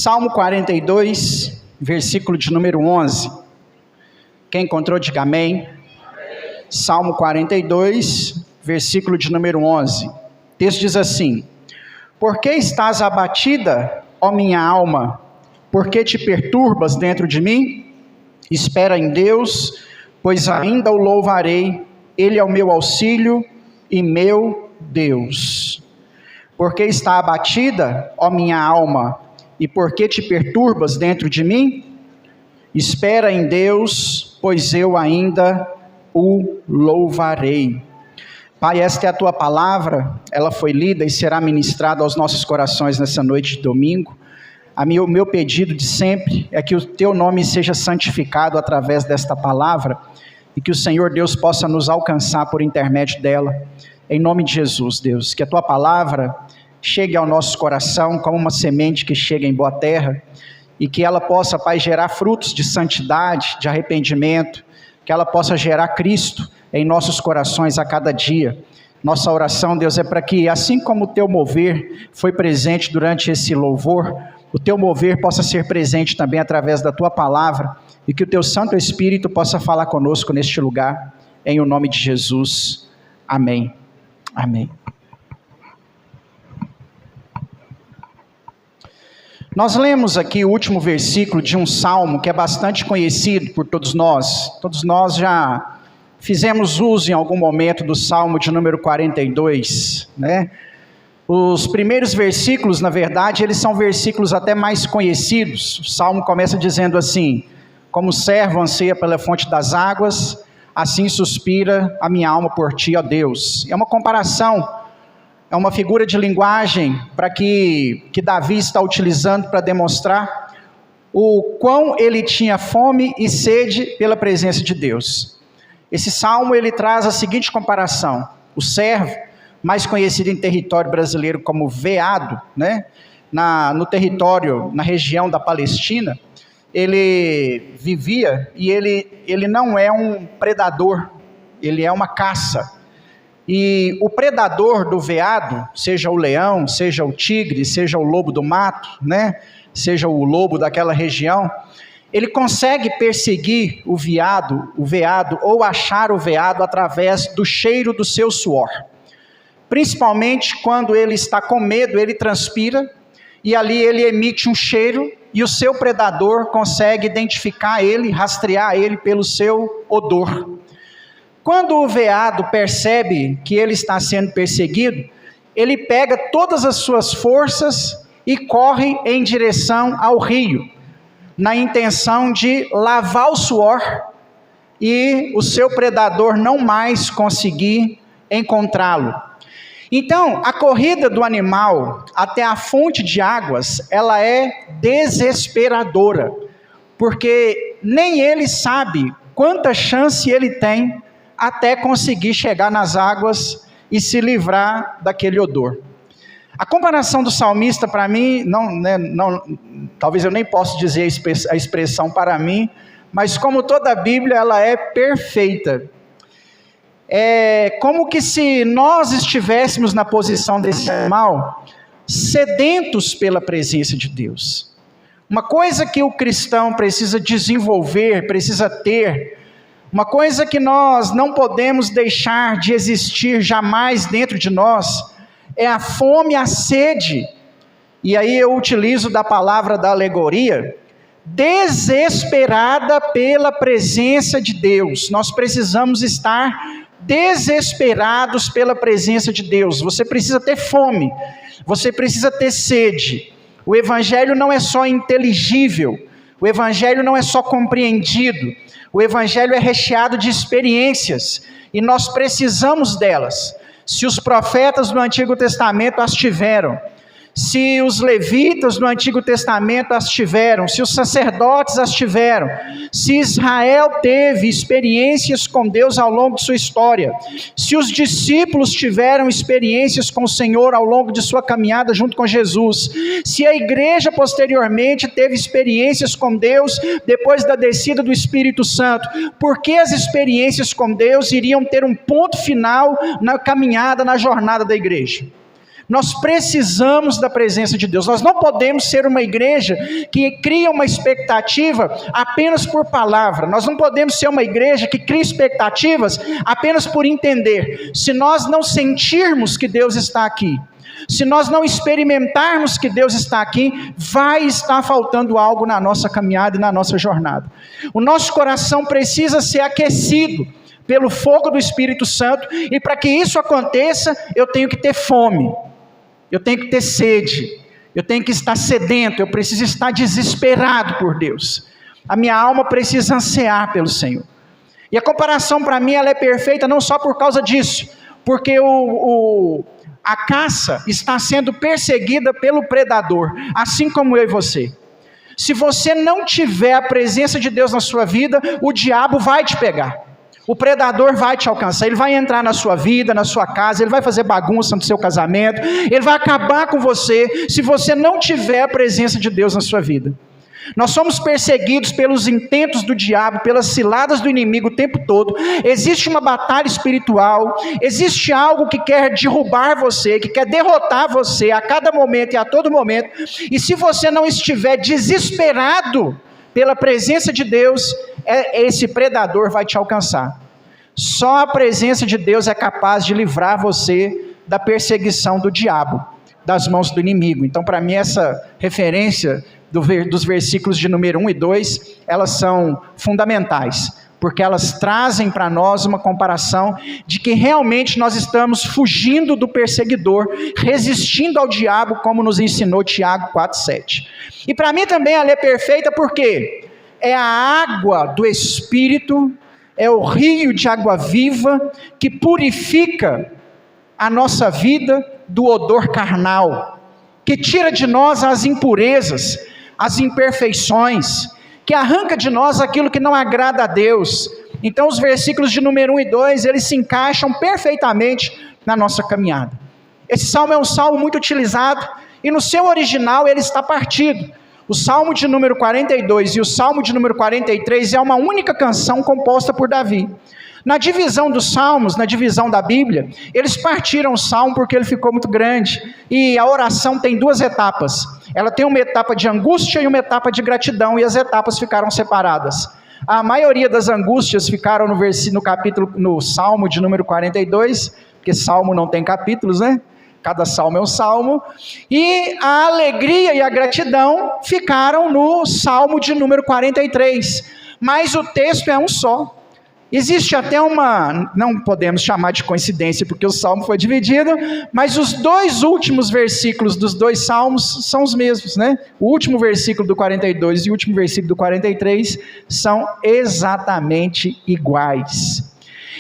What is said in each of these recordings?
Salmo 42, versículo de número 11. Quem encontrou, diga amém. Salmo 42, versículo de número 11. O texto diz assim: Por que estás abatida, ó minha alma? Por que te perturbas dentro de mim? Espera em Deus, pois ainda o louvarei. Ele é o meu auxílio e meu Deus. Por que está abatida, ó minha alma? E por que te perturbas dentro de mim? Espera em Deus, pois eu ainda o louvarei. Pai, esta é a tua palavra, ela foi lida e será ministrada aos nossos corações nessa noite de domingo. O meu pedido de sempre é que o teu nome seja santificado através desta palavra e que o Senhor Deus possa nos alcançar por intermédio dela. Em nome de Jesus, Deus, que a tua palavra chegue ao nosso coração como uma semente que chega em boa terra e que ela possa, Pai, gerar frutos de santidade, de arrependimento, que ela possa gerar Cristo em nossos corações a cada dia. Nossa oração, Deus, é para que, assim como o teu mover foi presente durante esse louvor, o teu mover possa ser presente também através da tua palavra e que o teu Santo Espírito possa falar conosco neste lugar, em o nome de Jesus. Amém. Amém. Nós lemos aqui o último versículo de um salmo que é bastante conhecido por todos nós. Todos nós já fizemos uso em algum momento do salmo de número 42, né? Os primeiros versículos, na verdade, eles são versículos até mais conhecidos. O salmo começa dizendo assim: Como o servo anseia pela fonte das águas, assim suspira a minha alma por ti, ó Deus. É uma comparação, é uma figura de linguagem para que Davi está utilizando para demonstrar o quão ele tinha fome e sede pela presença de Deus. Esse salmo ele traz a seguinte comparação: o servo, mais conhecido em território brasileiro como veado, né? No território, na região da Palestina, ele vivia e ele não é um predador, ele é uma caça. E o predador do veado, seja o leão, seja o tigre, seja o lobo do mato, né? Seja o lobo daquela região, ele consegue perseguir o veado ou achar o veado através do cheiro do seu suor. Principalmente quando ele está com medo, ele transpira e ali ele emite um cheiro e o seu predador consegue identificar ele, rastrear ele pelo seu odor. Quando o veado percebe que ele está sendo perseguido, ele pega todas as suas forças e corre em direção ao rio, na intenção de lavar o suor e o seu predador não mais conseguir encontrá-lo. Então, a corrida do animal até a fonte de águas, ela é desesperadora, porque nem ele sabe quanta chance ele tem até conseguir chegar nas águas e se livrar daquele odor. A comparação do salmista para mim, talvez eu nem possa dizer a expressão para mim, mas como toda a Bíblia, ela é perfeita. É como que se nós estivéssemos na posição desse animal, sedentos pela presença de Deus. Uma coisa que o cristão precisa desenvolver, precisa ter, uma coisa que nós não podemos deixar de existir jamais dentro de nós, é a fome, a sede, e aí eu utilizo da palavra da alegoria, desesperada pela presença de Deus. Nós precisamos estar desesperados pela presença de Deus. Você precisa ter fome, você precisa ter sede. O evangelho não é só inteligível, o evangelho não é só compreendido, o evangelho é recheado de experiências e nós precisamos delas. Se os profetas do Antigo Testamento as tiveram, se os levitas do Antigo Testamento as tiveram, se os sacerdotes as tiveram, se Israel teve experiências com Deus ao longo de sua história, se os discípulos tiveram experiências com o Senhor ao longo de sua caminhada junto com Jesus, se a igreja posteriormente teve experiências com Deus depois da descida do Espírito Santo, por que as experiências com Deus iriam ter um ponto final na caminhada, na jornada da igreja? Nós precisamos da presença de Deus. Nós não podemos ser uma igreja que cria uma expectativa apenas por palavra. Nós não podemos ser uma igreja que cria expectativas apenas por entender. Se nós não sentirmos que Deus está aqui, se nós não experimentarmos que Deus está aqui, vai estar faltando algo na nossa caminhada e na nossa jornada. O nosso coração precisa ser aquecido pelo fogo do Espírito Santo, e para que isso aconteça, eu tenho que ter fome, eu tenho que ter sede, eu tenho que estar sedento, eu preciso estar desesperado por Deus. A minha alma precisa ansiar pelo Senhor. E a comparação para mim ela é perfeita não só por causa disso, porque a caça está sendo perseguida pelo predador, assim como eu e você. Se você não tiver a presença de Deus na sua vida, o diabo vai te pegar. O predador vai te alcançar, ele vai entrar na sua vida, na sua casa, ele vai fazer bagunça no seu casamento, ele vai acabar com você, se você não tiver a presença de Deus na sua vida. Nós somos perseguidos pelos intentos do diabo, pelas ciladas do inimigo o tempo todo. Existe uma batalha espiritual, existe algo que quer derrubar você, que quer derrotar você a cada momento e a todo momento, e se você não estiver desesperado pela presença de Deus, esse predador vai te alcançar. Só a presença de Deus é capaz de livrar você da perseguição do diabo, das mãos do inimigo. Então, para mim, essa referência dos versículos de número 1 e 2, elas são fundamentais, porque elas trazem para nós uma comparação de que realmente nós estamos fugindo do perseguidor, resistindo ao diabo, como nos ensinou Tiago 4,7. E para mim também ela é perfeita porque é a água do Espírito, é o rio de água viva que purifica a nossa vida do odor carnal, que tira de nós as impurezas, as imperfeições, que arranca de nós aquilo que não agrada a Deus. Então os versículos de número 1 e 2, eles se encaixam perfeitamente na nossa caminhada. Esse salmo é um salmo muito utilizado, e no seu original ele está partido. O salmo de número 42 e o salmo de número 43 é uma única canção composta por Davi. Na divisão dos salmos, na divisão da Bíblia, eles partiram o salmo porque ele ficou muito grande, e a oração tem duas etapas. Ela tem uma etapa de angústia e uma etapa de gratidão, e as etapas ficaram separadas. A maioria das angústias ficaram no salmo de número 42, porque salmo não tem capítulos, né? Cada salmo é um salmo, e a alegria e a gratidão ficaram no salmo de número 43, mas o texto é um só. Existe até não podemos chamar de coincidência, porque o salmo foi dividido, mas os dois últimos versículos dos dois salmos são os mesmos, né? O último versículo do 42 e o último versículo do 43 são exatamente iguais.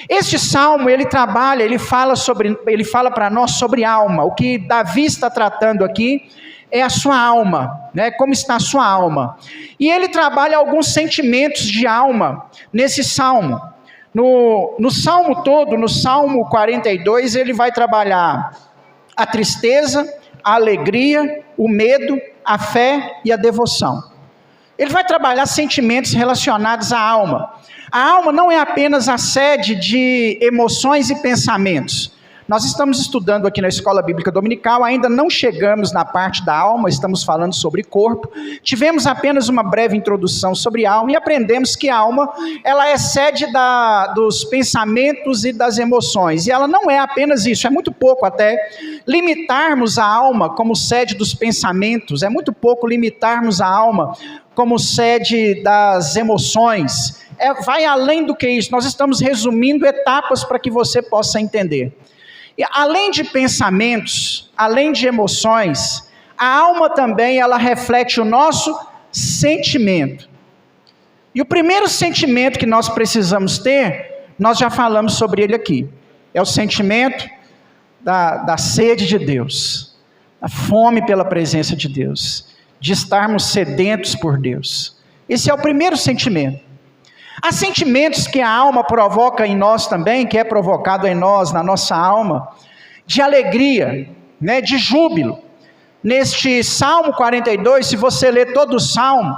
Este salmo, ele fala para nós sobre alma. O que Davi está tratando aqui é a sua alma, né? Como está a sua alma. E ele trabalha alguns sentimentos de alma nesse salmo. No salmo todo, no salmo 42, ele vai trabalhar a tristeza, a alegria, o medo, a fé e a devoção. Ele vai trabalhar sentimentos relacionados à alma. A alma não é apenas a sede de emoções e pensamentos. Nós estamos estudando aqui na Escola Bíblica Dominical, ainda não chegamos na parte da alma, estamos falando sobre corpo. Tivemos apenas uma breve introdução sobre alma e aprendemos que a alma, ela é sede dos pensamentos e das emoções. E ela não é apenas isso, é muito pouco até limitarmos a alma como sede dos pensamentos, é muito pouco limitarmos a alma como sede das emoções. Vai além do que isso, nós estamos resumindo etapas para que você possa entender. E além de pensamentos, além de emoções, a alma também ela reflete o nosso sentimento. E o primeiro sentimento que nós precisamos ter, nós já falamos sobre ele aqui, é o sentimento da sede de Deus, a fome pela presença de Deus, de estarmos sedentos por Deus. Esse é o primeiro sentimento. Há sentimentos que a alma provoca em nós também, que é provocado em nós, na nossa alma, de alegria, né, de júbilo. Neste Salmo 42, se você ler todo o Salmo,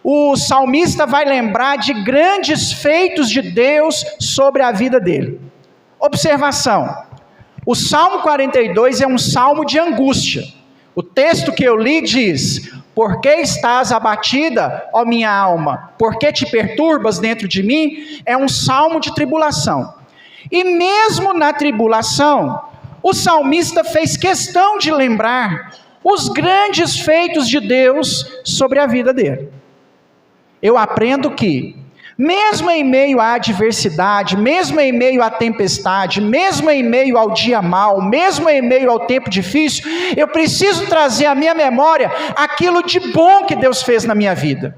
o salmista vai lembrar de grandes feitos de Deus sobre a vida dele. Observação: O Salmo 42 é um salmo de angústia. O texto que eu li diz: por que estás abatida, ó minha alma? Por que te perturbas dentro de mim? É um salmo de tribulação. E mesmo na tribulação, o salmista fez questão de lembrar os grandes feitos de Deus sobre a vida dele. Eu aprendo que, mesmo em meio à adversidade, mesmo em meio à tempestade, mesmo em meio ao dia mau, mesmo em meio ao tempo difícil, eu preciso trazer à minha memória aquilo de bom que Deus fez na minha vida.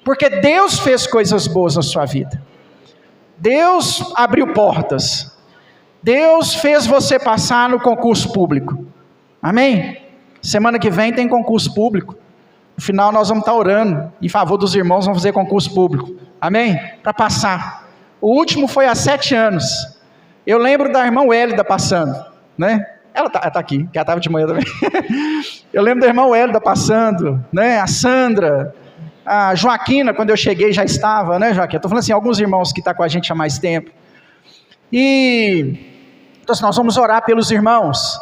Porque Deus fez coisas boas na sua vida. Deus abriu portas. Deus fez você passar no concurso público. Amém? Semana que vem tem concurso público. No final nós vamos estar orando em favor dos irmãos, vamos fazer concurso público. Amém? Para passar. O último foi há 7 anos. Eu lembro da irmã Hélida passando, né? Ela está aqui, que ela estava de manhã também. Eu lembro da irmã Hélida passando, né? A Sandra, a Joaquina, quando eu cheguei já estava, né, Joaquina? Estou falando assim, alguns irmãos que estão com a gente há mais tempo. E então, nós vamos orar pelos irmãos.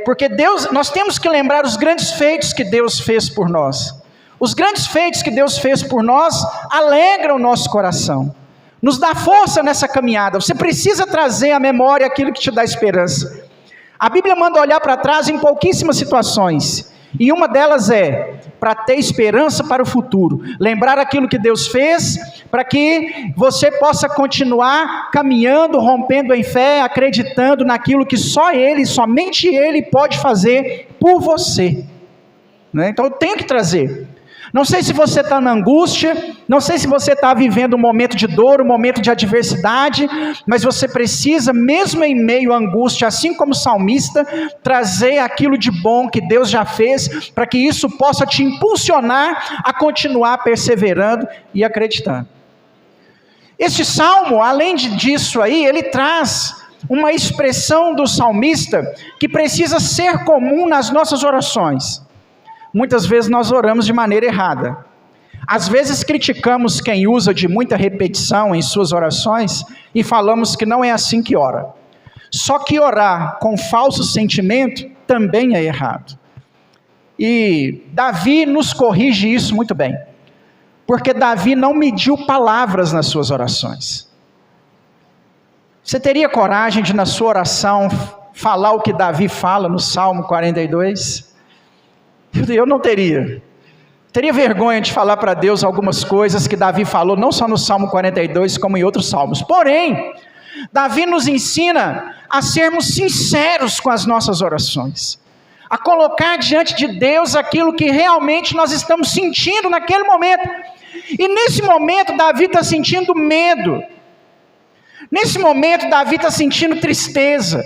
Porque Deus, nós temos que lembrar os grandes feitos que Deus fez por nós. Os grandes feitos que Deus fez por nós alegram o nosso coração, nos dá força nessa caminhada. Você precisa trazer à memória aquilo que te dá esperança. A Bíblia manda olhar para trás em pouquíssimas situações, e uma delas é para ter esperança para o futuro, lembrar aquilo que Deus fez, para que você possa continuar caminhando, rompendo em fé, acreditando naquilo que só Ele, somente Ele pode fazer por você, né? Então eu tenho que trazer. Não sei se você está na angústia, não sei se você está vivendo um momento de dor, um momento de adversidade, mas você precisa, mesmo em meio à angústia, assim como o salmista, trazer aquilo de bom que Deus já fez, para que isso possa te impulsionar a continuar perseverando e acreditando. Este salmo, além disso aí, ele traz uma expressão do salmista que precisa ser comum nas nossas orações. Muitas vezes nós oramos de maneira errada. Às vezes criticamos quem usa de muita repetição em suas orações e falamos que não é assim que ora. Só que orar com falso sentimento também é errado. E Davi nos corrige isso muito bem. Porque Davi não mediu palavras nas suas orações. Você teria coragem de, na sua oração, falar o que Davi fala no Salmo 42? Eu não teria. Teria vergonha de falar para Deus algumas coisas que Davi falou, não só no Salmo 42, como em outros salmos. Porém, Davi nos ensina a sermos sinceros com as nossas orações, a colocar diante de Deus aquilo que realmente nós estamos sentindo naquele momento. E nesse momento, Davi está sentindo medo. Nesse momento, Davi está sentindo tristeza.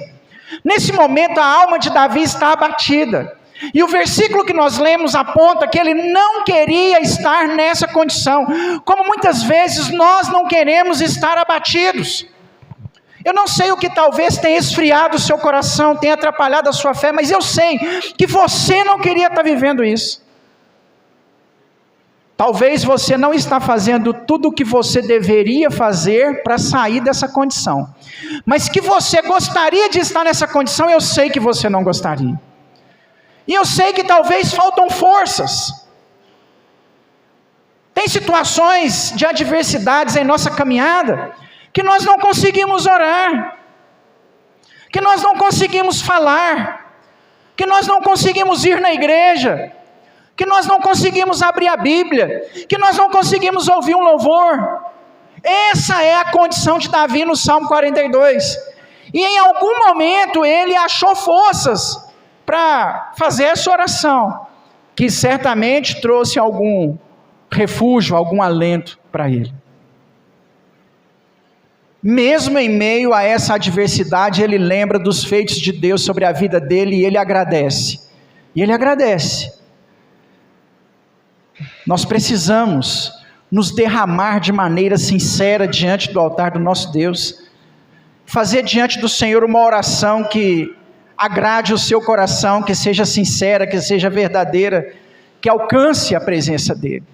Nesse momento, a alma de Davi está abatida. E o versículo que nós lemos aponta que ele não queria estar nessa condição, como muitas vezes nós não queremos estar abatidos. Eu não sei o que talvez tenha esfriado o seu coração, tenha atrapalhado a sua fé, mas eu sei que você não queria estar vivendo isso. Talvez você não está fazendo tudo o que você deveria fazer para sair dessa condição, mas que você gostaria de estar nessa condição, eu sei que você não gostaria. E eu sei que talvez faltam forças. Tem situações de adversidades em nossa caminhada que nós não conseguimos orar, que nós não conseguimos falar, que nós não conseguimos ir na igreja, que nós não conseguimos abrir a Bíblia, que nós não conseguimos ouvir um louvor. Essa é a condição de Davi no Salmo 42. E em algum momento ele achou forças para fazer essa oração, que certamente trouxe algum refúgio, algum alento para ele. Mesmo em meio a essa adversidade, ele lembra dos feitos de Deus sobre a vida dele e ele agradece. E ele agradece. Nós precisamos nos derramar de maneira sincera diante do altar do nosso Deus, fazer diante do Senhor uma oração que agrade o seu coração, que seja sincera, que seja verdadeira, que alcance a presença dEle.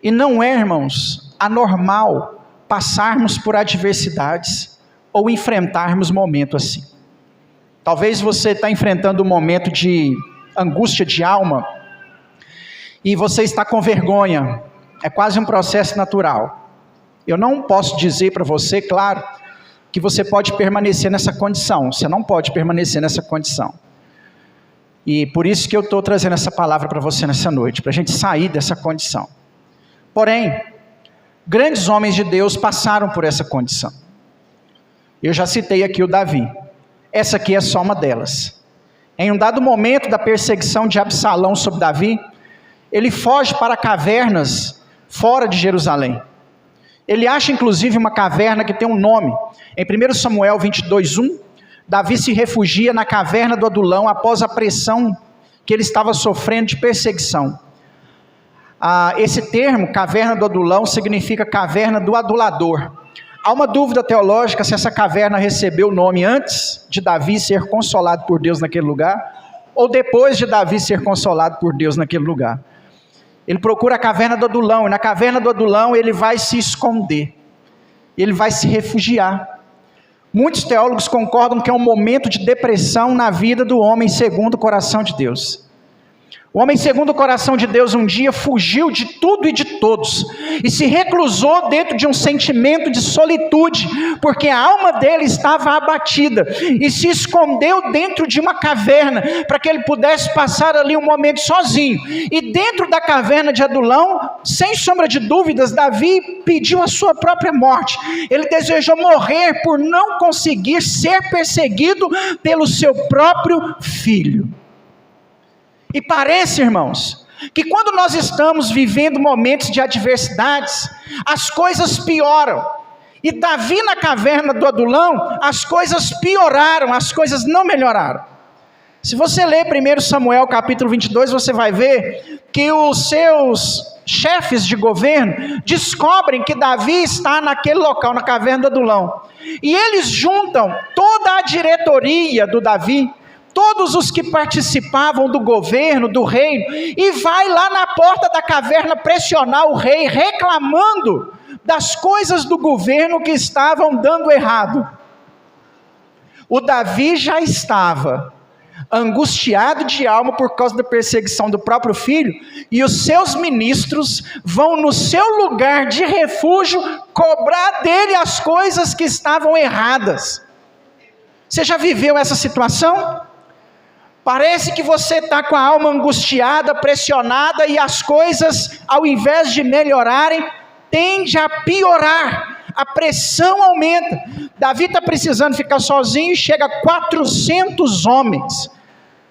E não é, irmãos, anormal passarmos por adversidades, ou enfrentarmos momento assim. Talvez você está enfrentando um momento de angústia de alma e você está com vergonha. É quase um processo natural. Eu não posso dizer para você, claro, que você pode permanecer nessa condição. Você não pode permanecer nessa condição. E por isso que eu estou trazendo essa palavra para você nessa noite, para a gente sair dessa condição. Porém, grandes homens de Deus passaram por essa condição. Eu já citei aqui o Davi. Essa aqui é só uma delas. Em um dado momento da perseguição de Absalão sobre Davi, ele foge para cavernas fora de Jerusalém. Ele acha inclusive uma caverna que tem um nome. Em 1 Samuel 22:1, Davi se refugia na caverna do Adulão após a pressão que ele estava sofrendo de perseguição. Esse termo, caverna do Adulão, significa caverna do adulador. Há uma dúvida teológica se essa caverna recebeu o nome antes de Davi ser consolado por Deus naquele lugar, ou depois de Davi ser consolado por Deus naquele lugar. Ele procura a caverna do Adulão, e na caverna do Adulão ele vai se esconder, ele vai se refugiar. Muitos teólogos concordam que é um momento de depressão na vida do homem segundo o coração de Deus. O homem segundo o coração de Deus um dia fugiu de tudo e de todos, e se reclusou dentro de um sentimento de solitude, porque a alma dele estava abatida, e se escondeu dentro de uma caverna, para que ele pudesse passar ali um momento sozinho. E dentro da caverna de Adulão, sem sombra de dúvidas, Davi pediu a sua própria morte. Ele desejou morrer por não conseguir ser perseguido pelo seu próprio filho. E parece, irmãos, que quando nós estamos vivendo momentos de adversidades, as coisas pioram. E Davi na caverna do Adulão, as coisas pioraram, as coisas não melhoraram. Se você ler 1 Samuel capítulo 22, você vai ver que os seus chefes de governo descobrem que Davi está naquele local, na caverna do Adulão. E eles juntam toda a diretoria do Davi, todos os que participavam do governo, do reino, e vai lá na porta da caverna pressionar o rei, reclamando das coisas do governo que estavam dando errado. O Davi já estava angustiado de alma por causa da perseguição do próprio filho, e os seus ministros vão no seu lugar de refúgio cobrar dele as coisas que estavam erradas. Você já viveu essa situação? Parece que você está com a alma angustiada, pressionada, e as coisas, ao invés de melhorarem, tendem a piorar. A pressão aumenta. Davi está precisando ficar sozinho e chega 400 homens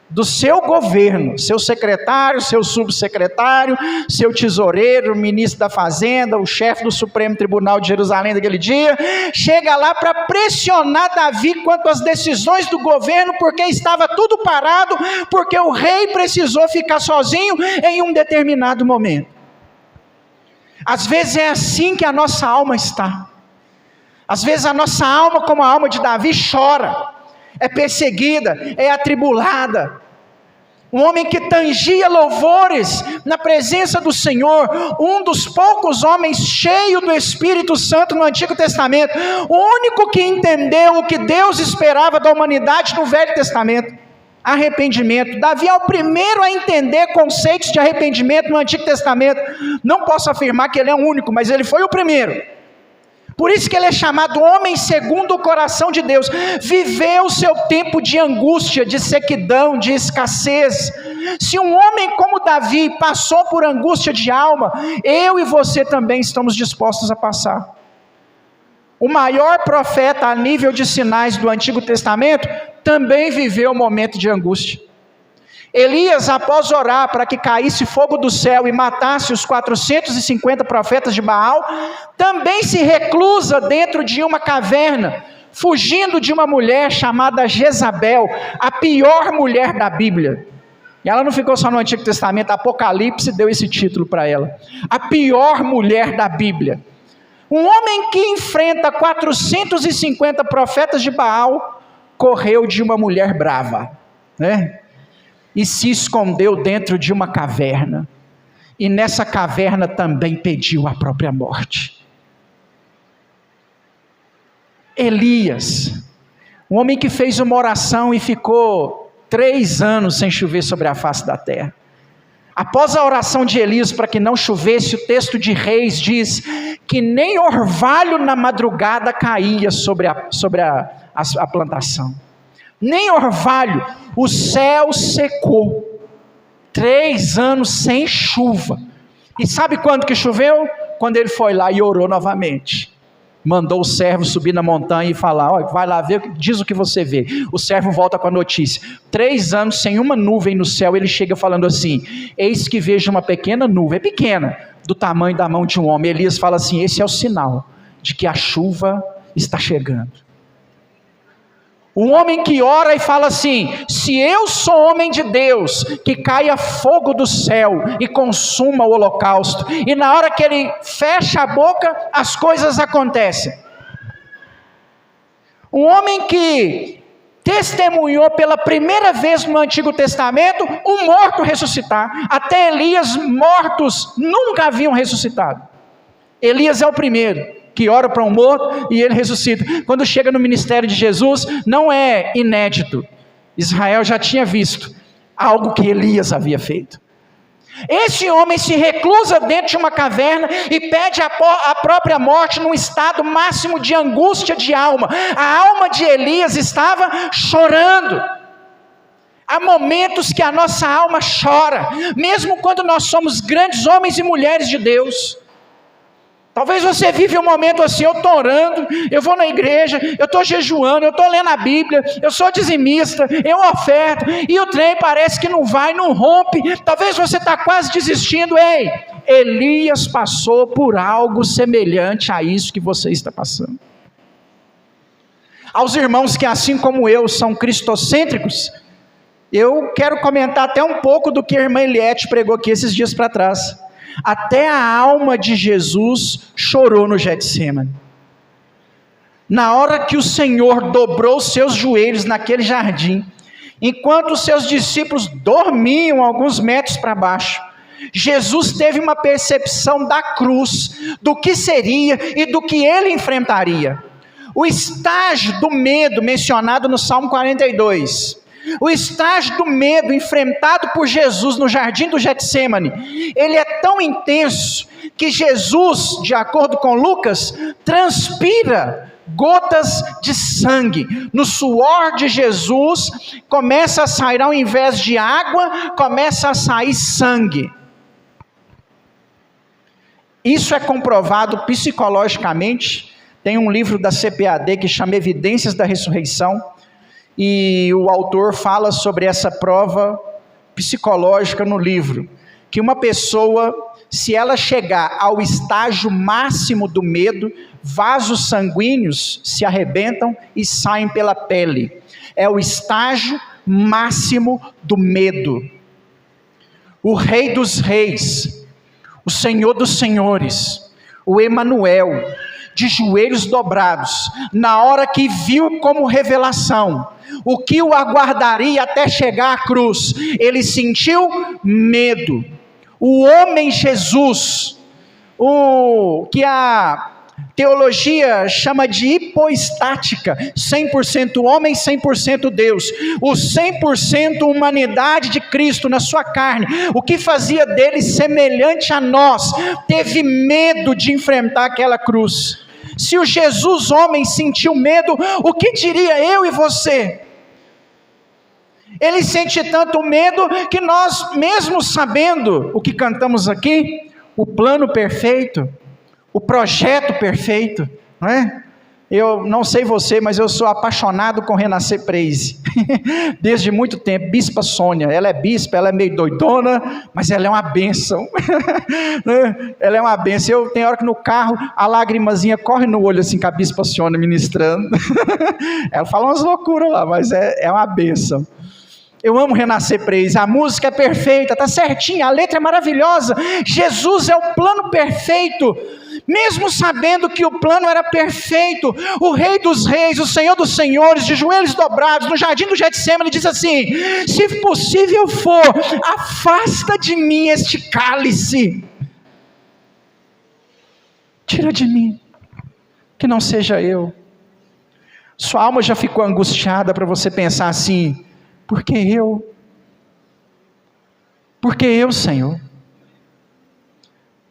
do seu governo, seu secretário, seu subsecretário, seu tesoureiro, ministro da fazenda, o chefe do Supremo Tribunal de Jerusalém daquele dia, chega lá para pressionar Davi quanto às decisões do governo, porque estava tudo parado, porque o rei precisou ficar sozinho em um determinado momento. Às vezes é assim que a nossa alma está. Às vezes a nossa alma, como a alma de Davi, chora, é perseguida, é atribulada. Um homem que tangia louvores na presença do Senhor, um dos poucos homens cheios do Espírito Santo no Antigo Testamento, o único que entendeu o que Deus esperava da humanidade no Velho Testamento: arrependimento. Davi é o primeiro a entender conceitos de arrependimento no Antigo Testamento. Não posso afirmar que ele é o único, mas ele foi o primeiro. Por isso que ele é chamado homem segundo o coração de Deus. Viveu o seu tempo de angústia, de sequidão, de escassez. Se um homem como Davi passou por angústia de alma, eu e você também estamos dispostos a passar. O maior profeta a nível de sinais do Antigo Testamento também viveu um momento de angústia. Elias, após orar para que caísse fogo do céu e matasse os 450 profetas de Baal, também se reclusa dentro de uma caverna, fugindo de uma mulher chamada Jezabel, a pior mulher da Bíblia. E ela não ficou só no Antigo Testamento, Apocalipse deu esse título para ela: a pior mulher da Bíblia. Um homem que enfrenta 450 profetas de Baal, correu de uma mulher brava, né? E se escondeu dentro de uma caverna, e nessa caverna também pediu a própria morte. Elias, um homem que fez uma oração e ficou 3 anos sem chover sobre a face da terra. Após a oração de Elias para que não chovesse, o texto de Reis diz que nem orvalho na madrugada caía sobre a plantação. Nem orvalho, o céu secou. 3 anos sem chuva. E sabe quando que choveu? Quando ele foi lá e orou novamente. Mandou o servo subir na montanha e falar: ó, vai lá ver, diz o que você vê. O servo volta com a notícia: 3 anos sem uma nuvem no céu. Ele chega falando assim: eis que vejo uma pequena nuvem, é pequena, do tamanho da mão de um homem. Elias fala assim: esse é o sinal de que a chuva está chegando. Um homem que ora e fala assim: se eu sou homem de Deus, que caia fogo do céu e consuma o holocausto. E na hora que ele fecha a boca, as coisas acontecem. Um homem que testemunhou pela primeira vez no Antigo Testamento um morto ressuscitar. Até Elias, mortos nunca haviam ressuscitado. Elias é o primeiro que ora para um morto e ele ressuscita. Quando chega no ministério de Jesus, não é inédito. Israel já tinha visto algo que Elias havia feito. Esse homem se reclusa dentro de uma caverna e pede a própria morte num estado máximo de angústia de alma. A alma de Elias estava chorando. Há momentos que a nossa alma chora, mesmo quando nós somos grandes homens e mulheres de Deus. Talvez você vive um momento assim: eu estou orando, eu vou na igreja, eu estou jejuando, eu estou lendo a Bíblia, eu sou dizimista, eu oferto, e o trem parece que não vai, não rompe. Talvez você está quase desistindo. Ei, Elias passou por algo semelhante a isso que você está passando. Aos irmãos que, assim como eu, são cristocêntricos, eu quero comentar até um pouco do que a irmã Eliette pregou aqui esses dias para trás. Até a alma de Jesus chorou no Getsêmani. Na hora que o Senhor dobrou seus joelhos naquele jardim, enquanto os seus discípulos dormiam alguns metros para baixo, Jesus teve uma percepção da cruz, do que seria e do que ele enfrentaria. O estágio do medo mencionado no Salmo 42, o estágio do medo enfrentado por Jesus no jardim do Getsêmani, ele é tão intenso que Jesus, de acordo com Lucas, transpira gotas de sangue. No suor de Jesus começa a sair, ao invés de água, começa a sair sangue. Isso é comprovado psicologicamente. Tem um livro da CPAD que chama Evidências da Ressurreição, e o autor fala sobre essa prova psicológica no livro, que uma pessoa, se ela chegar ao estágio máximo do medo, vasos sanguíneos se arrebentam e saem pela pele. É o estágio máximo do medo. O Rei dos Reis, o Senhor dos Senhores, o Emanuel, de joelhos dobrados, na hora que viu como revelação o que o aguardaria até chegar à cruz, ele sentiu medo. O homem Jesus, o que a teologia chama de hipoestática, 100% homem, 100% Deus, o 100% humanidade de Cristo na sua carne, o que fazia dele semelhante a nós, teve medo de enfrentar aquela cruz. Se o Jesus homem sentiu medo, o que diria eu e você? Ele sente tanto medo que nós, mesmo sabendo o que cantamos aqui, o plano perfeito, o projeto perfeito, não é? Eu não sei você, mas eu sou apaixonado com Renascer Praise, desde muito tempo. Bispa Sônia, ela é bispa, ela é meio doidona, mas ela é uma bênção, ela é uma bênção. Tem hora que no carro, a lagrimazinha corre no olho assim, com a Bispa Sônia ministrando, ela fala umas loucuras lá, mas é uma bênção. Eu amo Renascer Praise, a música é perfeita, está certinha, a letra é maravilhosa. Jesus é o plano perfeito, mesmo sabendo que o plano era perfeito. O Rei dos Reis, o Senhor dos Senhores, de joelhos dobrados, no jardim do Getsêmani, diz assim: se possível for, afasta de mim este cálice, tira de mim, que não seja eu, Sua alma já ficou angustiada para você pensar assim: por que eu? Por que eu, Senhor?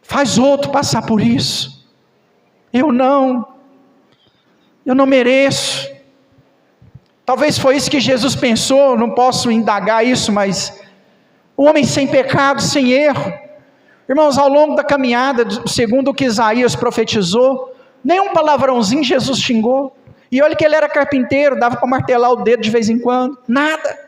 Faz outro passar por isso. Eu não mereço. Talvez foi isso que Jesus pensou, não posso indagar isso, mas o homem sem pecado, sem erro. Irmãos, ao longo da caminhada, segundo o que Isaías profetizou, nenhum palavrãozinho Jesus xingou. E olha que ele era carpinteiro, dava para martelar o dedo de vez em quando. Nada.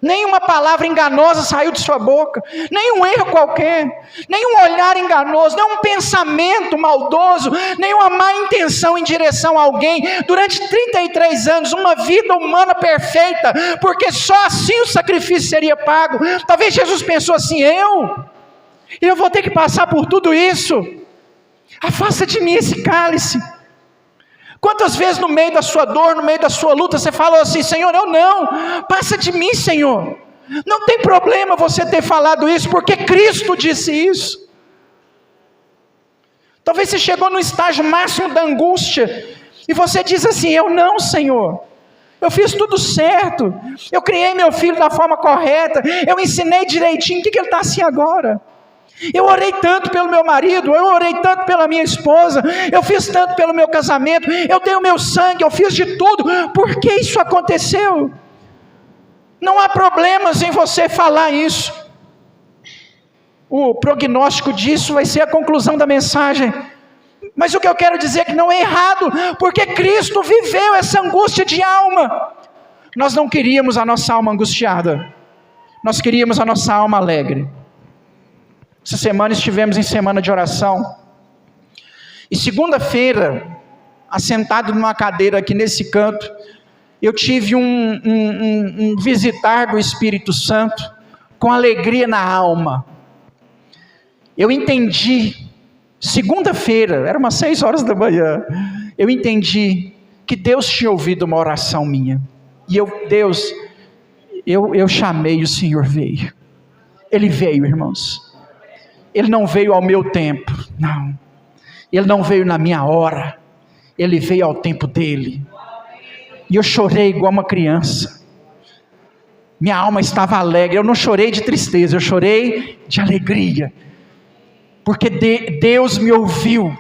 Nenhuma palavra enganosa saiu de sua boca, nenhum erro qualquer, nenhum olhar enganoso, nenhum pensamento maldoso, nenhuma má intenção em direção a alguém, durante 33 anos, uma vida humana perfeita, porque só assim o sacrifício seria pago. Talvez Jesus pensou assim: eu vou ter que passar por tudo isso, afasta de mim esse cálice. Quantas vezes no meio da sua dor, no meio da sua luta, você falou assim: Senhor, eu não, passa de mim, Senhor. Não tem problema você ter falado isso, porque Cristo disse isso. Talvez você chegou no estágio máximo da angústia, e você diz assim: eu não, Senhor, eu fiz tudo certo, eu criei meu filho da forma correta, eu ensinei direitinho, o que ele está assim agora? Eu orei tanto pelo meu marido, eu orei tanto pela minha esposa, eu fiz tanto pelo meu casamento, eu dei o meu sangue, eu fiz de tudo, por que isso aconteceu? Não há problemas em você falar isso. O prognóstico disso vai ser a conclusão da mensagem, mas o que eu quero dizer é que não é errado, porque Cristo viveu essa angústia de alma. Nós não queríamos a nossa alma angustiada, nós queríamos a nossa alma alegre. Essa semana estivemos em semana de oração, e segunda-feira, assentado numa cadeira aqui nesse canto, eu tive um visitar do Espírito Santo, com alegria na alma. Eu entendi, segunda-feira, era umas 6 horas da manhã, eu entendi que Deus tinha ouvido uma oração minha, e eu chamei, o Senhor veio. Ele veio, irmãos. Ele não veio ao meu tempo, não. Ele não veio na minha hora. Ele veio ao tempo dele. E eu chorei igual uma criança. Minha alma estava alegre. Eu não chorei de tristeza, eu chorei de alegria. Porque Deus me ouviu.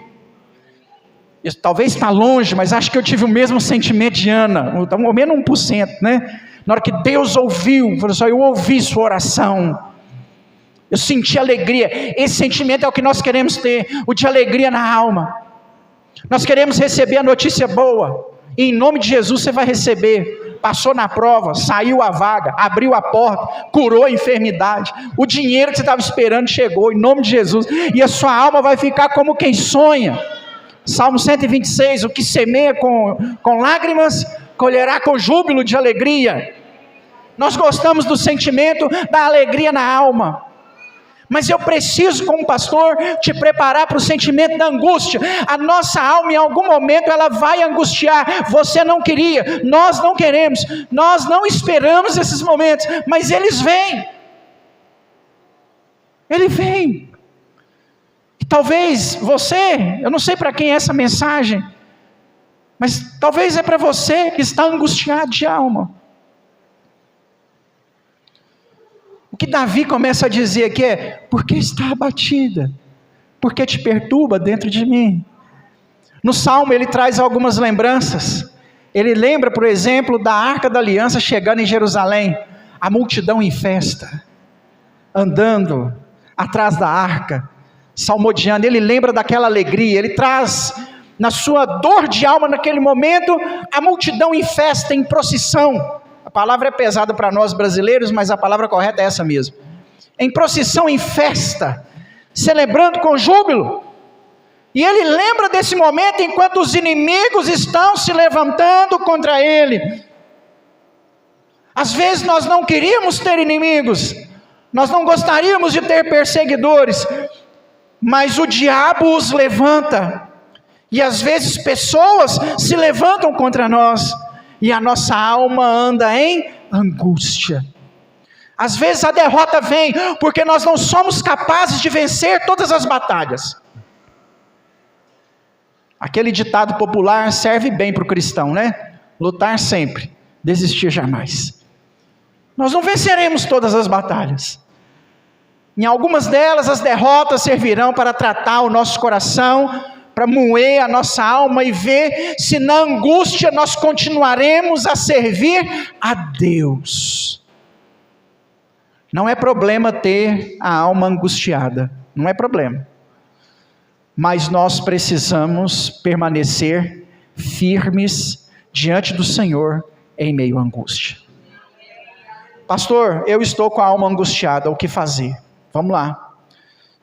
Isso talvez está longe, mas acho que eu tive o mesmo sentimento de Ana, ao menos 1%, né? Na hora que Deus ouviu, falou assim: eu ouvi sua oração. Eu senti alegria. Esse sentimento é o que nós queremos ter, o de alegria na alma. Nós queremos receber a notícia boa, e em nome de Jesus você vai receber. Passou na prova, saiu a vaga, abriu a porta, curou a enfermidade, o dinheiro que você estava esperando chegou, em nome de Jesus, e a sua alma vai ficar como quem sonha. Salmo 126, o que semeia com lágrimas, colherá com júbilo de alegria. Nós gostamos do sentimento da alegria na alma. Mas eu preciso, como pastor, te preparar para o sentimento da angústia. A nossa alma, em algum momento, ela vai angustiar. Você não queria, nós não queremos, nós não esperamos esses momentos, mas eles vêm. Ele vem. E talvez você, eu não sei para quem é essa mensagem, mas talvez é para você que está angustiado de alma. O que Davi começa a dizer aqui é: por que está abatida? Por que te perturba dentro de mim? No Salmo ele traz algumas lembranças. Ele lembra, por exemplo, da Arca da Aliança chegando em Jerusalém, a multidão em festa, andando atrás da arca, salmodiando. Ele lembra daquela alegria, ele traz na sua dor de alma naquele momento, a multidão em festa, em procissão. A palavra é pesada para nós brasileiros, mas a palavra correta é essa mesmo. Em procissão, em festa, celebrando com júbilo. E ele lembra desse momento enquanto os inimigos estão se levantando contra ele. Às vezes nós não queríamos ter inimigos, nós não gostaríamos de ter perseguidores, mas o diabo os levanta. E às vezes pessoas se levantam contra nós, e a nossa alma anda em angústia. Às vezes a derrota vem, porque nós não somos capazes de vencer todas as batalhas. Aquele ditado popular serve bem para o cristão, né? lutar sempre, desistir jamais. Nós não venceremos todas as batalhas. Em algumas delas, as derrotas servirão para tratar o nosso coração, para moer a nossa alma e ver se na angústia nós continuaremos a servir a Deus. Não é problema ter a alma angustiada, não é problema. Mas nós precisamos permanecer firmes diante do Senhor em meio à angústia. Pastor, eu estou com a alma angustiada, o que fazer? Vamos lá.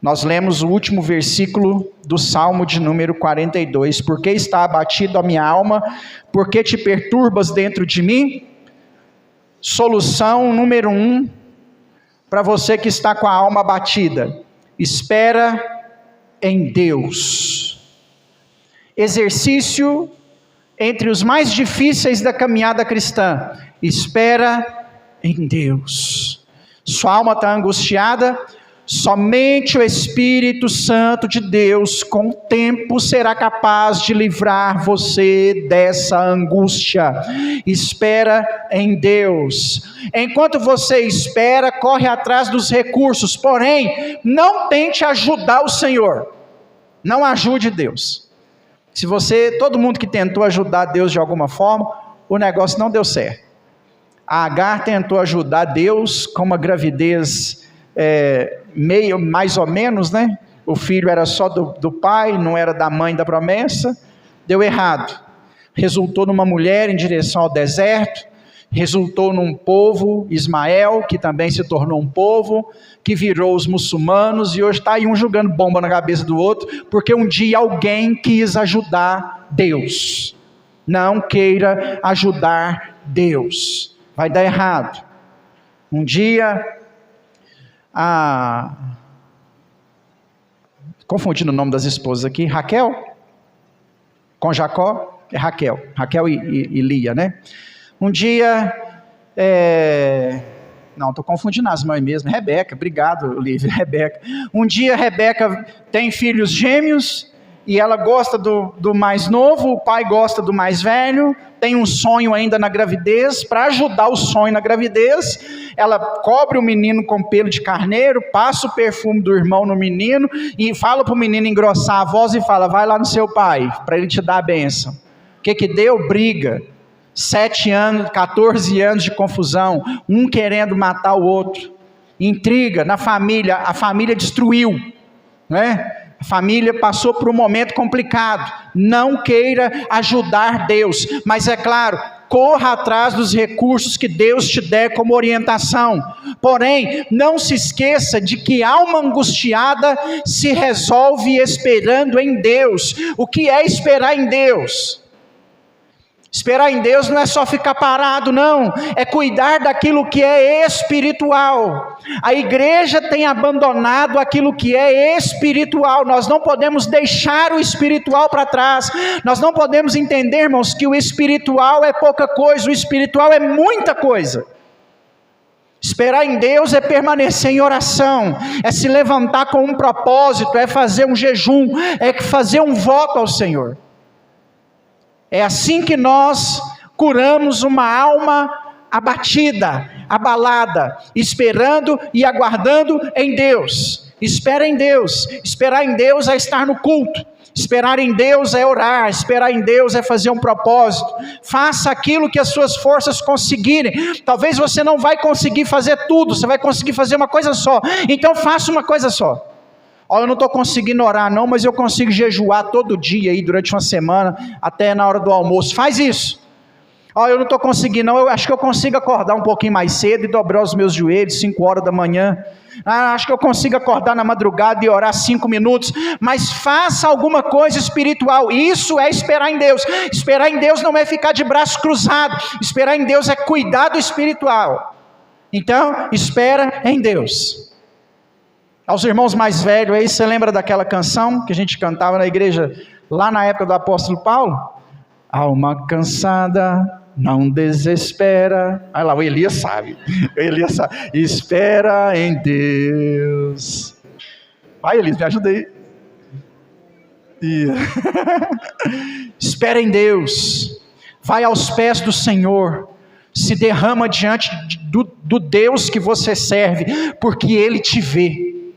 Nós lemos o último versículo do Salmo de número 42. Por que está abatido a minha alma? Por que te perturbas dentro de mim? Solução número 1, para você que está com a alma abatida. Espera em Deus. Exercício entre os mais difíceis da caminhada cristã. Espera em Deus. Sua alma está angustiada? Somente o Espírito Santo de Deus, com o tempo, será capaz de livrar você dessa angústia. Espera em Deus. Enquanto você espera, corre atrás dos recursos, porém, não tente ajudar o Senhor. Não ajude Deus. Se todo mundo que tentou ajudar Deus de alguma forma, o negócio não deu certo. A Agar tentou ajudar Deus com uma gravidez meio, mais ou menos, né? O filho era só do pai, não era da mãe da promessa. Deu errado. Resultou numa mulher em direção ao deserto. Resultou num povo, Ismael, que também se tornou um povo, que virou os muçulmanos, e hoje está aí um jogando bomba na cabeça do outro, porque um dia alguém quis ajudar Deus. Não queira ajudar Deus. Vai dar errado. Um dia, confundindo o nome das esposas aqui, Raquel, com Jacó, é Raquel e Lia, né? Um dia, não, estou confundindo as mães mesmo, Rebeca, obrigado, Lívia, Rebeca. Um dia, Rebeca tem filhos gêmeos, e ela gosta do mais novo, o pai gosta do mais velho, tem um sonho ainda na gravidez. Para ajudar o sonho na gravidez, ela cobre o menino com pelo de carneiro, passa o perfume do irmão no menino, e fala para o menino engrossar a voz e fala, vai lá no seu pai, para ele te dar a bênção. O que deu? Briga. 7 anos, 14 anos de confusão, um querendo matar o outro, intriga na família, a família destruiu, né? A família passou por um momento complicado. Não queira ajudar Deus, mas é claro, corra atrás dos recursos que Deus te der como orientação. Porém, não se esqueça de que alma angustiada se resolve esperando em Deus. O que é esperar em Deus? Esperar em Deus não é só ficar parado, não. É cuidar daquilo que é espiritual. A igreja tem abandonado aquilo que é espiritual. Nós não podemos deixar o espiritual para trás. Nós não podemos entender, irmãos, que o espiritual é pouca coisa. O espiritual é muita coisa. Esperar em Deus é permanecer em oração, é se levantar com um propósito, é fazer um jejum, é fazer um voto ao Senhor. É assim que nós curamos uma alma abatida, abalada, esperando e aguardando em Deus. Espera em Deus. Esperar em Deus é estar no culto. Esperar em Deus é orar. Esperar em Deus é fazer um propósito. Faça aquilo que as suas forças conseguirem. Talvez você não vai conseguir fazer tudo, você vai conseguir fazer uma coisa só. Então faça uma coisa só. Eu não estou conseguindo orar não, mas eu consigo jejuar todo dia aí durante uma semana, até na hora do almoço. Faz isso. Eu não estou conseguindo não, eu acho que eu consigo acordar um pouquinho mais cedo e dobrar os meus joelhos 5 horas da manhã. Acho que eu consigo acordar na madrugada e orar 5 minutos. Mas faça alguma coisa espiritual. Isso é esperar em Deus. Esperar em Deus não é ficar de braço cruzado. Esperar em Deus é cuidar do espiritual. Então, espera em Deus. Aos irmãos mais velhos aí, você lembra daquela canção que a gente cantava na igreja lá na época do apóstolo Paulo? Alma cansada, não desespera. Olha lá, o Elias sabe. Espera em Deus. Vai, Elias, me ajuda aí. Espera em Deus. vai aos pés do Senhor, se derrama diante do Deus que você serve, porque Ele te vê,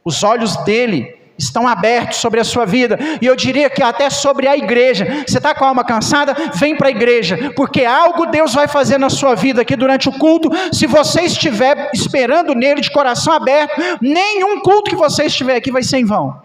os olhos dEle estão abertos sobre a sua vida, e eu diria que até sobre a igreja. Você está com a alma cansada? Vem para a igreja, porque algo Deus vai fazer na sua vida aqui durante o culto. Se você estiver esperando nele de coração aberto, nenhum culto que você estiver aqui vai ser em vão.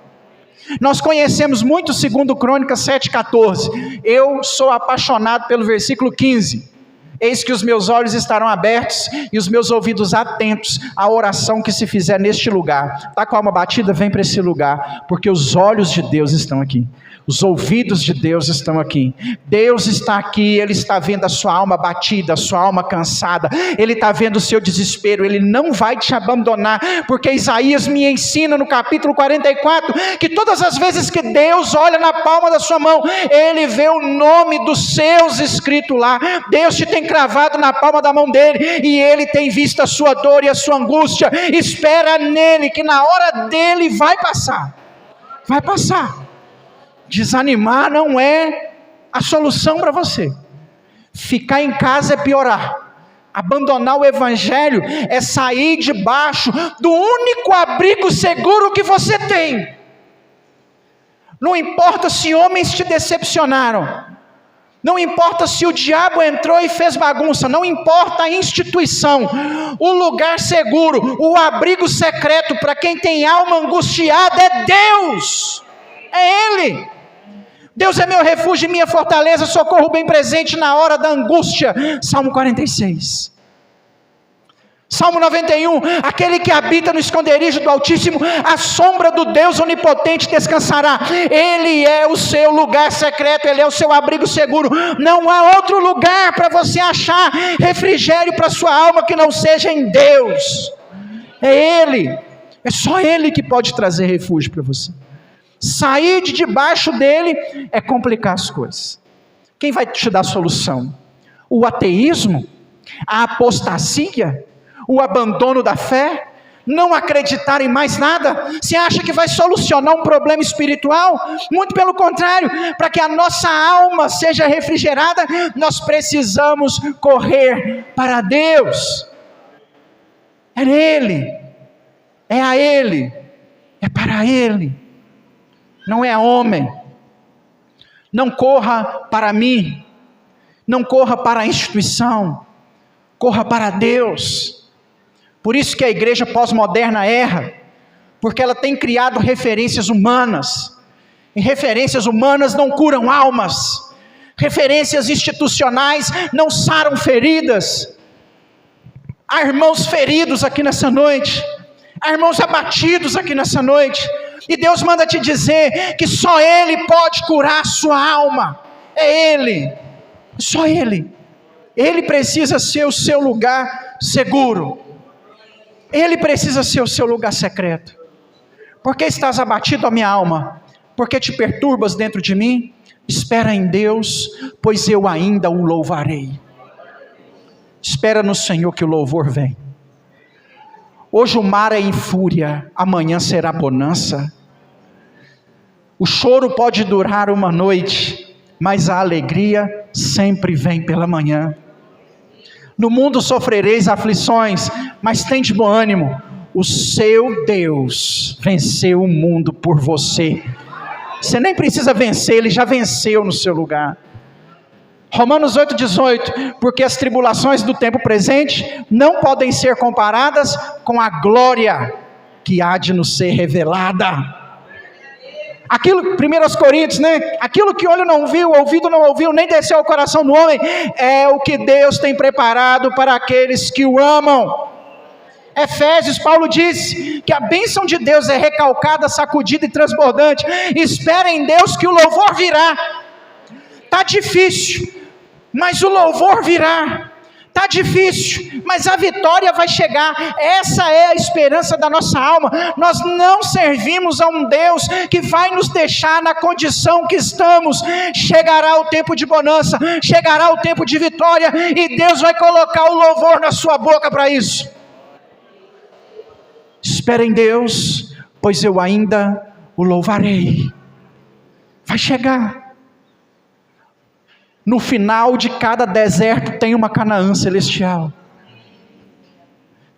Nós conhecemos muito 2 Crônicas 7,14, eu sou apaixonado pelo versículo 15, eis que os meus olhos estarão abertos e os meus ouvidos atentos à oração que se fizer neste lugar. Está com a alma batida? Vem para esse lugar, porque os olhos de Deus estão aqui, os ouvidos de Deus estão aqui. Deus está aqui, Ele está vendo a sua alma batida, a sua alma cansada, Ele está vendo o seu desespero, Ele não vai te abandonar, porque Isaías me ensina no capítulo 44, que todas as vezes que Deus olha na palma da sua mão, Ele vê o nome dos seus escrito lá. Deus te tem cravado na palma da mão dEle, e Ele tem visto a sua dor e a sua angústia. Espera nele, que na hora dEle vai passar, vai passar. Desanimar não é a solução para você. Ficar em casa é piorar. Abandonar o evangelho é sair debaixo do único abrigo seguro que você tem. Não importa se homens te decepcionaram, não importa se o diabo entrou e fez bagunça, não importa a instituição, o lugar seguro, o abrigo secreto para quem tem alma angustiada é Deus, é Ele. Deus é meu refúgio e minha fortaleza, socorro bem presente na hora da angústia. Salmo 46. Salmo 91, aquele que habita no esconderijo do Altíssimo, a sombra do Deus onipotente descansará. Ele é o seu lugar secreto, Ele é o seu abrigo seguro. Não há outro lugar para você achar refrigério para sua alma que não seja em Deus. É Ele, é só Ele que pode trazer refúgio para você. Sair de debaixo dele é complicar as coisas. Quem vai te dar a solução? O ateísmo? A apostasia? O abandono da fé? Não acreditar em mais nada? Você acha que vai solucionar um problema espiritual? Muito pelo contrário, para que a nossa alma seja refrigerada, nós precisamos correr para Deus. É nele, é a Ele, é para Ele. Não é homem. Não corra para mim, não corra para a instituição, corra para Deus. Por isso que a igreja pós-moderna erra, porque ela tem criado referências humanas, e referências humanas não curam almas, referências institucionais não saram feridas. Há irmãos feridos aqui nessa noite, há irmãos abatidos aqui nessa noite, e Deus manda te dizer que só Ele pode curar a sua alma. É Ele, só Ele. Ele precisa ser o seu lugar seguro. Ele precisa ser o seu lugar secreto. Por que estás abatido, a minha alma? Por que te perturbas dentro de mim? Espera em Deus, pois eu ainda o louvarei. Espera no Senhor que o louvor vem. Hoje o mar é em fúria, amanhã será bonança. O choro pode durar uma noite, mas a alegria sempre vem pela manhã. No mundo sofrereis aflições, mas tende bom ânimo. O seu Deus venceu o mundo por você. Você nem precisa vencer, Ele já venceu no seu lugar. Romanos 8,18, porque as tribulações do tempo presente não podem ser comparadas com a glória que há de nos ser revelada. Aquilo, 1 Coríntios, né? Aquilo que olho não viu, ouvido não ouviu, nem desceu ao coração do homem, é o que Deus tem preparado para aqueles que o amam. Efésios, Paulo disse que a bênção de Deus é recalcada, sacudida e transbordante. Espera em Deus que o louvor virá. Está difícil, mas o louvor virá. Está difícil, mas a vitória vai chegar. Essa é a esperança da nossa alma. Nós não servimos a um Deus que vai nos deixar na condição que estamos. Chegará o tempo de bonança, chegará o tempo de vitória, e Deus vai colocar o louvor na sua boca para isso. Espera em Deus, pois eu ainda o louvarei. Vai chegar. No final de cada deserto tem uma Canaã celestial.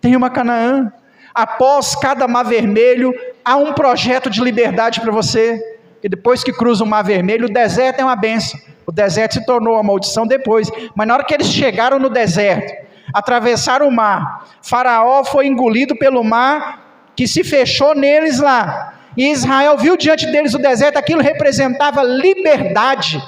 Tem uma Canaã. Após cada mar vermelho, há um projeto de liberdade para você. E depois que cruza o mar vermelho, o deserto é uma bênção. O deserto se tornou uma maldição depois. Mas na hora que eles chegaram no deserto, atravessaram o mar, Faraó foi engolido pelo mar que se fechou neles lá. E Israel viu diante deles o deserto, aquilo representava liberdade.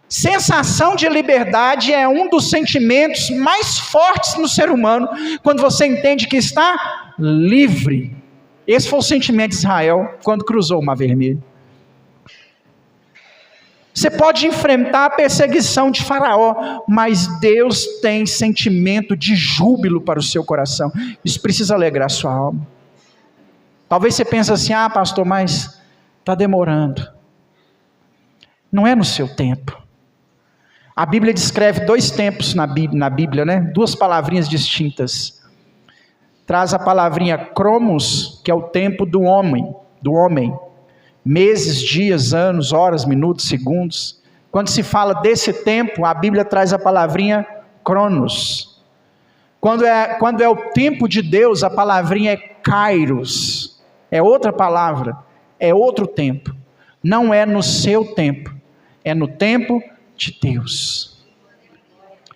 Sensação de liberdade é um dos sentimentos mais fortes no ser humano, quando você entende que está livre. Esse foi o sentimento de Israel quando cruzou o Mar Vermelho. Você pode enfrentar a perseguição de Faraó, mas Deus tem sentimento de júbilo para o seu coração. Isso precisa alegrar a sua alma. Talvez você pense assim, pastor, mas está demorando. Não é no seu tempo. A Bíblia descreve 2 tempos na Bíblia, né? 2 palavrinhas distintas. Traz a palavrinha cromos, que é o tempo do homem. Meses, dias, anos, horas, minutos, segundos. Quando se fala desse tempo, a Bíblia traz a palavrinha cronos. Quando é o tempo de Deus, a palavrinha é kairos. É outra palavra, é outro tempo. Não é no seu tempo, é no tempo de Deus.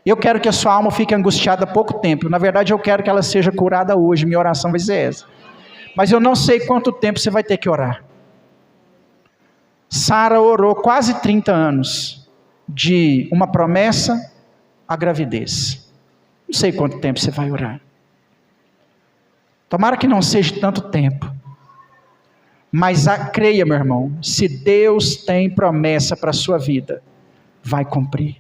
Eu quero que a sua alma fique angustiada há pouco tempo. Na verdade, eu quero que ela seja curada hoje. Minha oração vai ser essa. Mas eu não sei quanto tempo você vai ter que orar. Sara orou quase 30 anos, de uma promessa à gravidez. Não sei quanto tempo você vai orar. Tomara que não seja tanto tempo. Mas creia, meu irmão, se Deus tem promessa para a sua vida, vai cumprir.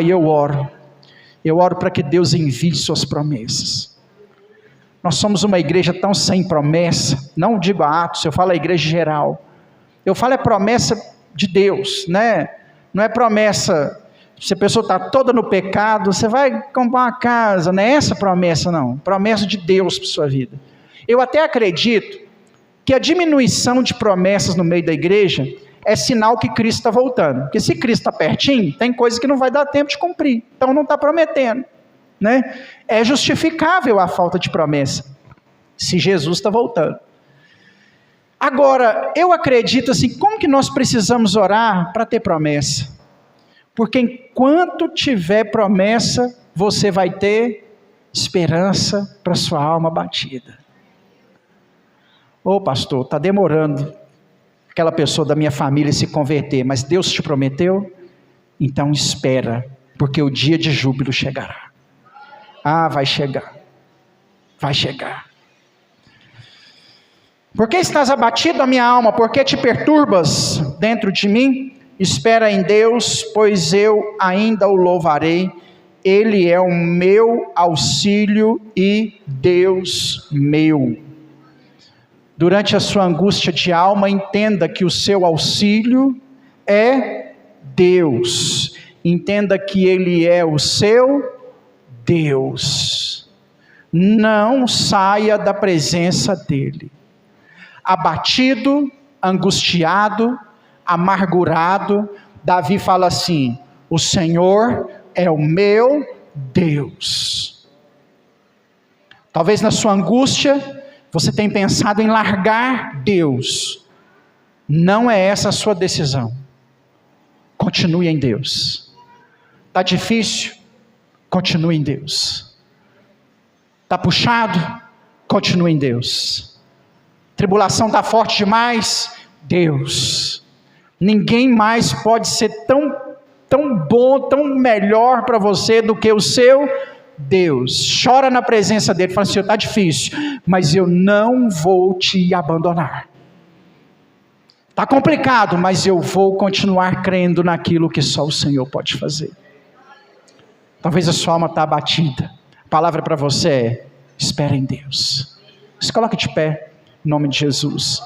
Eu oro para que Deus envie suas promessas. Nós somos uma igreja tão sem promessa, não digo a Atos, eu falo a igreja geral. Eu falo promessa de Deus, né? Não é promessa, se a pessoa está toda no pecado, você vai comprar uma casa, não é essa promessa não, promessa de Deus para a sua vida. Eu até acredito que a diminuição de promessas no meio da igreja é sinal que Cristo está voltando, porque se Cristo está pertinho, tem coisa que não vai dar tempo de cumprir, então não está prometendo, né? É justificável a falta de promessa, se Jesus está voltando. Agora, eu acredito assim, como que nós precisamos orar para ter promessa? Porque enquanto tiver promessa, você vai ter esperança para sua alma batida. Pastor, está demorando aquela pessoa da minha família se converter, mas Deus te prometeu? Então espera, porque o dia de júbilo chegará. Vai chegar. Vai chegar. Por que estás abatido, a minha alma? Por que te perturbas dentro de mim? Espera em Deus, pois eu ainda o louvarei. Ele é o meu auxílio e Deus meu. Durante a sua angústia de alma, entenda que o seu auxílio é Deus. Entenda que Ele é o seu Deus. Não saia da presença dEle. Abatido, angustiado, amargurado, Davi fala assim: o Senhor é o meu Deus. Talvez na sua angústia, você tenha pensado em largar Deus. Não é essa a sua decisão. Continue em Deus. Está difícil? Continue em Deus. Está puxado? Continue em Deus. Tribulação está forte demais? Deus. Ninguém mais pode ser tão bom, tão melhor para você do que o seu Deus. Chora na presença dele, fala assim: está difícil, mas eu não vou te abandonar. Está complicado, mas eu vou continuar crendo naquilo que só o Senhor pode fazer. Talvez a sua alma está abatida. A palavra para você é: espera em Deus. Se coloque de pé, em nome de Jesus.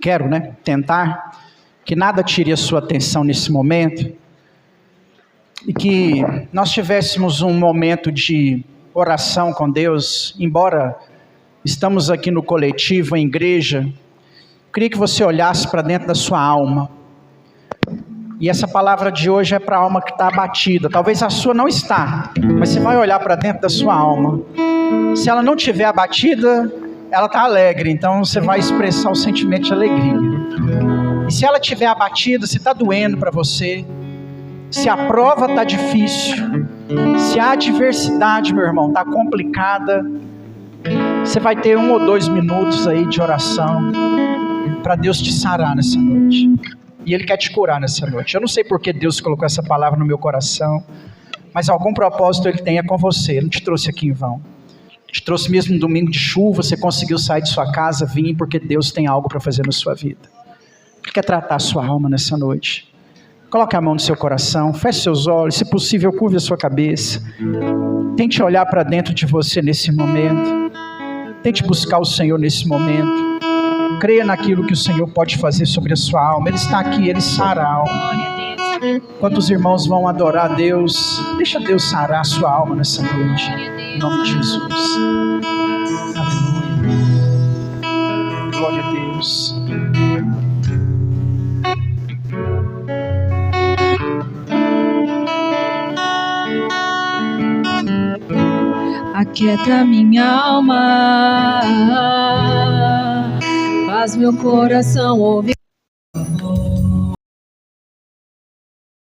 Quero tentar que nada tire a sua atenção nesse momento, e que nós tivéssemos um momento de oração com Deus, embora estamos aqui no coletivo, em igreja. Eu queria que você olhasse para dentro da sua alma. E essa palavra de hoje é para a alma que está abatida. Talvez a sua não está, mas você vai olhar para dentro da sua alma. Se ela não estiver abatida, ela está alegre, então você vai expressar o sentimento de alegria. E se ela estiver abatida, se está doendo para você, se a prova está difícil, se a adversidade, meu irmão, está complicada, você vai ter 1 ou 2 minutos aí de oração para Deus te sarar nessa noite. E Ele quer te curar nessa noite. Eu não sei porque Deus colocou essa palavra no meu coração, mas algum propósito Ele tem com você. Ele não te trouxe aqui em vão. Te trouxe mesmo no domingo de chuva, você conseguiu sair de sua casa, vir, porque Deus tem algo para fazer na sua vida. Ele quer tratar a sua alma nessa noite. Coloque a mão no seu coração, feche seus olhos, se possível, curve a sua cabeça. Tente olhar para dentro de você nesse momento. Tente buscar o Senhor nesse momento. Creia naquilo que o Senhor pode fazer sobre a sua alma. Ele está aqui, Ele sara a alma. Enquanto os irmãos vão adorar a Deus, deixa Deus sarar a sua alma nessa noite. Em nome de Jesus. Aleluia. Glória a Deus. Aquieta minha alma, faz meu coração ouvir